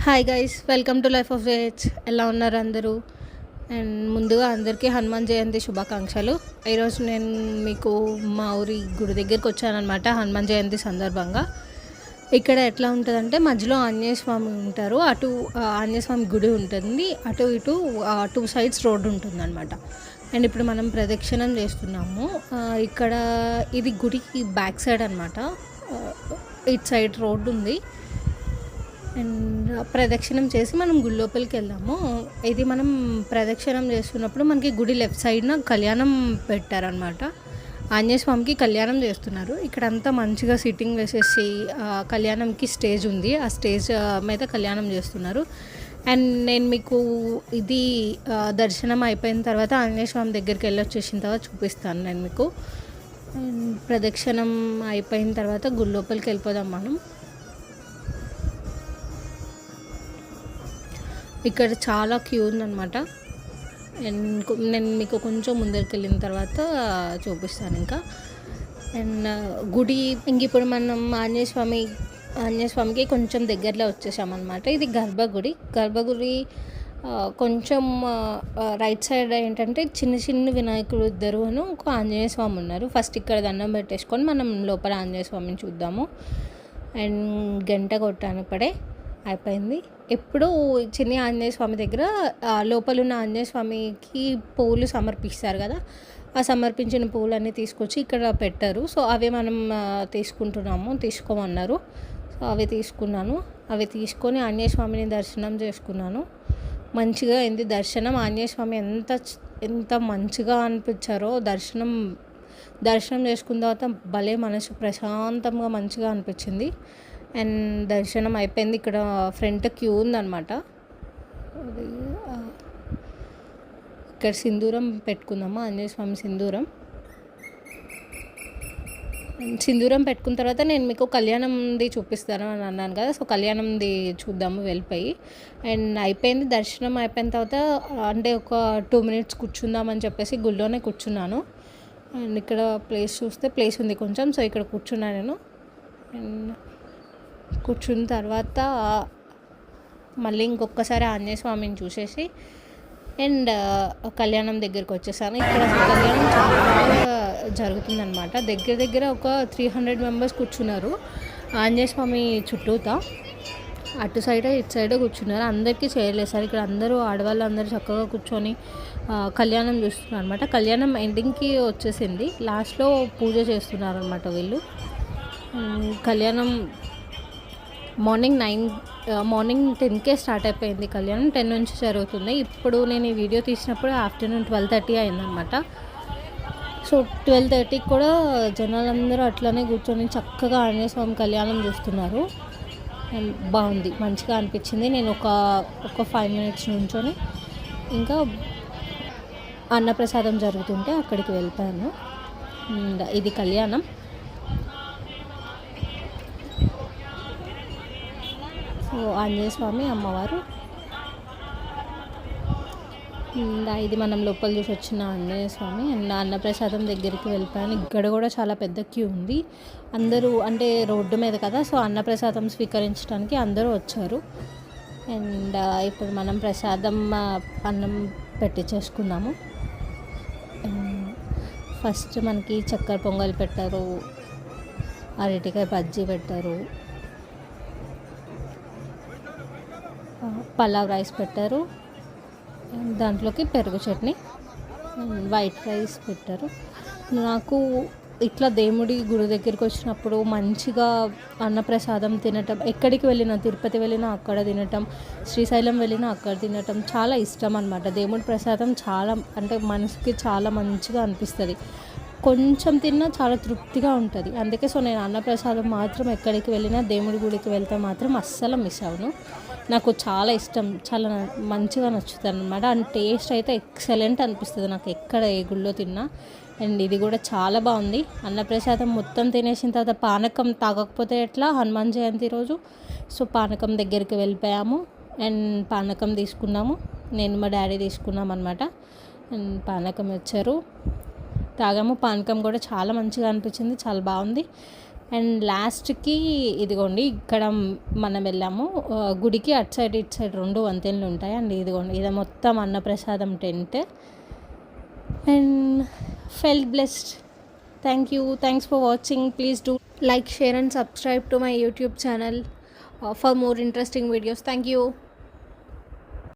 Hi guys, welcome to life of ways. ఎలా ఉన్నారు అందరూ? అండ్ ముందుగా అందరికీ హనుమాన్ జయంతి శుభాకాంక్షలు. ఈరోజు నేను మీకు మా ఊరి గుడి దగ్గరికి వచ్చానమాట. హనుమాన్ జయంతి సందర్భంగా ఇక్కడ ఎట్లా ఉంటుందంటే మధ్యలో ఆంజనేయ స్వామి ఉంటారు. అటు ఆంజనేయ స్వామి గుడి ఉంటుంది, అటు ఇటు టూ సైడ్స్ రోడ్డు ఉంటుంది అనమాట. అండ్ ఇప్పుడు మనం ప్రదక్షిణం చేస్తున్నాము. ఇక్కడ ఇది గుడికి బ్యాక్ సైడ్ అనమాట. ఇటు సైడ్ రోడ్డు ఉంది. అండ్ ప్రదక్షిణం చేసి మనం గుడి లోపలికి వెళ్ళాము. ఇది మనం ప్రదక్షిణం చేస్తున్నప్పుడు మనకి గుడి లెఫ్ట్ సైడ్న కళ్యాణం పెట్టారనమాట. ఆంజనేయ స్వామికి కళ్యాణం చేస్తున్నారు. ఇక్కడ అంతా మంచిగా సిట్టింగ్ వేసేసి కళ్యాణంకి స్టేజ్ ఉంది, ఆ స్టేజ్ మీద కళ్యాణం చేస్తున్నారు. అండ్ నేను మీకు ఇది దర్శనం అయిపోయిన తర్వాత ఆంజనేయ స్వామి దగ్గరికి వెళ్ళొచ్చేసిన తర్వాత చూపిస్తాను నేను మీకు. ప్రదక్షిణం అయిపోయిన తర్వాత గుడి లోపలికి వెళ్ళిపోదాం మనం. ఇక్కడ చాలా క్యూ ఉందన్నమాట. అండ్ నేను మీకు కొంచెం ముందరికి వెళ్ళిన తర్వాత చూపిస్తాను ఇంకా. అండ్ గుడి ఇప్పుడు మనం ఆంజనేయ స్వామికి కొంచెం దగ్గరలో వచ్చేసామన్నమాట. ఇది గర్భగుడి కొంచెం రైట్ సైడ్ ఏంటంటే చిన్న చిన్న వినాయకుడు ఇద్దరు ఒక ఆంజనేయ స్వామి ఉన్నారు. ఫస్ట్ ఇక్కడ దండం పెట్టేసుకొని మనం లోపల ఆంజనేయ స్వామిని చూద్దాము. అండ్ గంట కొట్టాను, ఇప్పుడే అయిపోయింది. ఎప్పుడు చిన్న ఆంజనేయ స్వామి దగ్గర లోపల ఉన్న ఆంజనేయ స్వామికి పువ్వులు సమర్పిస్తారు కదా, ఆ సమర్పించిన పువ్వులన్నీ తీసుకొచ్చి ఇక్కడ పెట్టారు. సో అవి మనం తీసుకోమన్నారు. సో అవి తీసుకున్నాను. అవి తీసుకొని ఆంజనేయ స్వామిని దర్శనం చేసుకున్నాను. మంచిగా అయింది దర్శనం. ఆంజనేయ స్వామి ఎంత మంచిగా అనిపించారో దర్శనం చేసుకున్న తర్వాత భలే మనసు ప్రశాంతంగా మంచిగా అనిపించింది. అండ్ దర్శనం అయిపోయింది. ఇక్కడ ఫ్రంట్ క్యూ ఉందన్నమాట. ఇక్కడ సింధూరం పెట్టుకుందాము, ఆంజనేయ స్వామి సింధూరం పెట్టుకున్న తర్వాత నేను మీకు కళ్యాణంది చూపిస్తాను అని అన్నాను కదా. సో కళ్యాణంది చూద్దాము వెళ్ళిపోయి. అండ్ అయిపోయింది దర్శనం అయిపోయిన తర్వాత అంటే ఒక 2 minutes కూర్చుందామని చెప్పేసి గుళ్ళోనే కూర్చున్నాను. అండ్ ఇక్కడ ప్లేస్ ఉంది కొంచెం. సో ఇక్కడ కూర్చున్నాను నేను. అండ్ కూర్చున్న తర్వాత మళ్ళీ ఇంకొకసారి ఆంజనేయ స్వామిని చూసేసి అండ్ కళ్యాణం దగ్గరికి వచ్చేసాను. ఇక్కడ కళ్యాణం చాలా బాగా జరుగుతుందన్నమాట. దగ్గర ఒక 300 members కూర్చున్నారు ఆంజనేయ స్వామి చుట్టూతా. అటు సైడ్ ఇటు సైడ్ కూర్చున్నారు. అందరికీ చేయలేసారు. ఇక్కడ అందరూ ఆడవాళ్ళు అందరూ చక్కగా కూర్చొని కళ్యాణం చూస్తున్నారు అనమాట. కళ్యాణం ఎండింగ్కి వచ్చేసింది, లాస్ట్లో పూజ చేస్తున్నారు అనమాట వీళ్ళు. కళ్యాణం మార్నింగ్ 10కే స్టార్ట్ అయిపోయింది. కళ్యాణం 10 నుంచి జరుగుతుంది. ఇప్పుడు నేను ఈ వీడియో తీసినప్పుడు ఆఫ్టర్నూన్ 12:30 అయిందనమాట. సో 12:30కి కూడా జనాలందరూ అట్లనే కూర్చొని చక్కగా ఆంజనేయ స్వామి కళ్యాణం చూస్తున్నారు. బాగుంది, మంచిగా అనిపించింది. నేను ఒక 5 minutes నుంచొని ఇంకా అన్నప్రసాదం జరుగుతుంటే అక్కడికి వెళ్ళిపోయాను. ఇది కళ్యాణం. సో ఆంజనేయ స్వామి, అమ్మవారు. ఇది మనం లోపల చూసి వచ్చిన ఆంజనేయ స్వామి. అండ్ అన్నప్రసాదం దగ్గరికి వెళ్ళిపోయాను. ఇక్కడ కూడా చాలా పెద్ద క్యూ ఉంది. అందరూ అంటే రోడ్డు మీద కదా, సో అన్నప్రసాదం స్వీకరించడానికి అందరూ వచ్చారు. అండ్ ఇప్పుడు మనం ప్రసాదం అన్నం పెట్టించేసుకున్నాము. ఫస్ట్ మనకి చక్కెర పొంగల్ పెట్టారు, అరటికాయ బజ్జీ పెట్టారు, పలావ్ రైస్ పెట్టారు, దాంట్లోకి పెరుగు చట్నీ, వైట్ రైస్ పెట్టారు. నాకు ఇట్లా దేవుడి గుడి దగ్గరికి వచ్చినప్పుడు మంచిగా అన్నప్రసాదం తినటం, ఎక్కడికి వెళ్ళినా తిరుపతి వెళ్ళినా అక్కడ తినటం, శ్రీశైలం వెళ్ళినా అక్కడ తినటం చాలా ఇష్టం అనమాట. దేవుడి ప్రసాదం చాలా అంటే మనసుకి చాలా మంచిగా అనిపిస్తుంది. కొంచెం తిన్నా చాలా తృప్తిగా ఉంటుంది. అందుకే సో నేను అన్నప్రసాదం మాత్రం ఎక్కడికి వెళ్ళినా దేవుడి గుడికి వెళ్తే మాత్రం అస్సలు మిస్ అవ్వను. నాకు చాలా ఇష్టం, చాలా మంచిగా నచ్చుతుంది అనమాట. అండ్ టేస్ట్ అయితే ఎక్సలెంట్ అనిపిస్తుంది నాకు ఎక్కడ ఏ గుళ్ళో తిన్నా. అండ్ ఇది కూడా చాలా బాగుంది. అన్నప్రసాదం మొత్తం తినేసిన తర్వాత పానకం తాగకపోతే ఎట్లా హనుమాన్ జయంతి రోజు. సో పానకం దగ్గరికి వెళ్ళిపోయాము అండ్ పానకం తీసుకున్నాము. నేను మా డాడీ తీసుకున్నాం అనమాట. అండ్ పానకం వచ్చారు, తాగాము. పానకం కూడా చాలా మంచిగా అనిపించింది, చాలా బాగుంది. అండ్ లాస్ట్కి ఇదిగోండి ఇక్కడ మనం వెళ్ళాము గుడికి అటు సైడ్ ఇటు సైడ్ 2 వంతెనలు ఉంటాయి. అండ్ ఇదిగోండి ఇది మొత్తం అన్నప్రసాదం tent. And felt blessed. Thanks for watching. Please do like, share and subscribe to my YouTube channel for more interesting videos. Thank you.